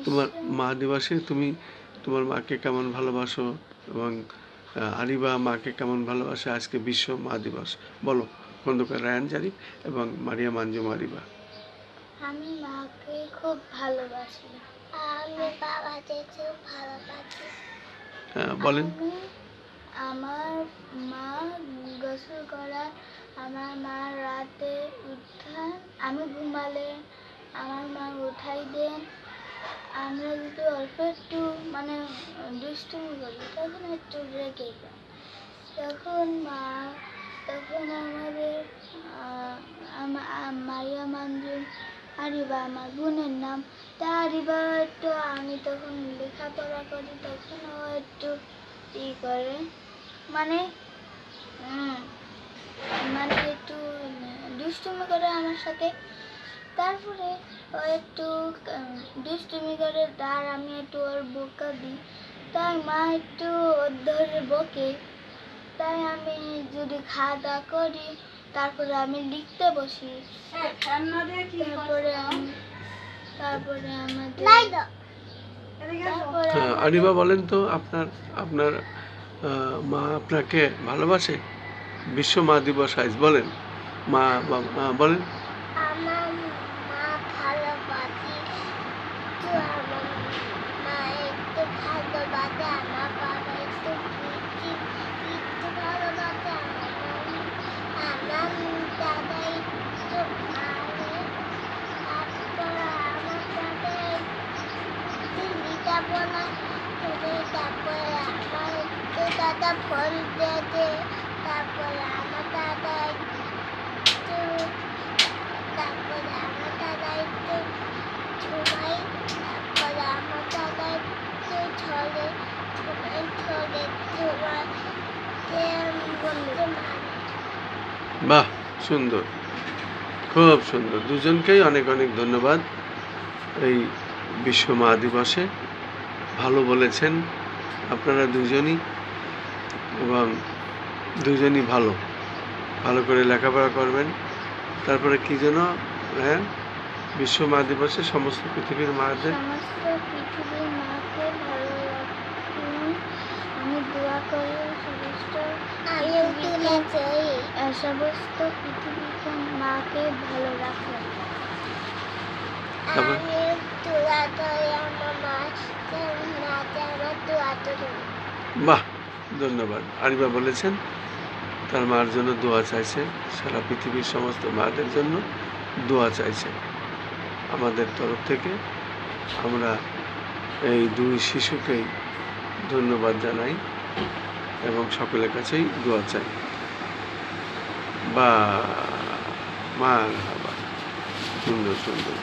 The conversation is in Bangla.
তোমার মা দিবসে তুমি তোমার মাকে কেমন ভালোবাসো এবং আরিবা মাকে কেমন ভালোবাসে? আজকে বিশ্ব মা দিবস, বলো। খন্দকার রায়ান জারিফ এবং মারিয়াম আঞ্জুম আরিবা। আমি মাকে খুব ভালোবাসি। আমি বাবাকে খুব ভালোবাসি। বলেন। আমার মা গোসল করা, আমার মা রাতে উঠান, আমি ঘুমালে আমার মা উঠাই দেন। আমরা যদি অল্প একটু মানে দুষ্টুমি করি তখন একটু রেগে যাই, তখন আমাদের মারিয়াম আঞ্জুম আরিবা আমার বোনের নাম, তা আরিবা একটু, আমি তখন লেখাপড়া করি তখন ও একটু করে মানে মানে একটু দুষ্টুমি করে আমার সাথে। তারপরে ও একটু দুষ্টুমি করে, তার আমি একটু ওর বকা দিই, তাই মা একটু ধরে বকে। তাই আমি যদি খাওয়া দাওয়া করি তারপরে আমি লিখতে বসি। আরিবা বলেন তো, আপনার মা আপনাকে ভালোবাসে? বিশ্ব মা দিবস আজ, বলেন। মা বলেন। আমার মা ভালোবাসি, মা একটু ভালোবাসে, আমার বাবা একটু ভালোবাসে, আমার দাদা একটু মারে, তারপর আমার দাদা লেখাপড়া করে, তারপরে আমার একটু দাদা ফোন দেয়, তারপরে আমার দাদা বাহ, সুন্দর, খুব সুন্দর। দুজনকেই অনেক অনেক ধন্যবাদ। এই বিশ্ব মা দিবসে ভালো বলেছেন আপনারা দুজনই, এবং দুজনই ভালো করে লেখাপড়া করবেন। তারপরে কি যেন, হ্যাঁ, বিশ্ব মা দিবসে সমস্ত পৃথিবীর মাদের, আমি দোয়া করি সমস্ত পৃথিবীর মাকে ভালো রাখো। বাহ, ধন্যবাদ। আরিবা বলেছেন তার মার জন্য দোয়া চাইছে, সারা পৃথিবীর সমস্ত মাদের জন্য দোয়া চাইছে। আমাদের তরফ থেকে আমরা এই দুই শিশুকেই ধন্যবাদ জানাই এবং সকলের কাছেই দোয়া চাই। বা মা, সুন্দর সুন্দর।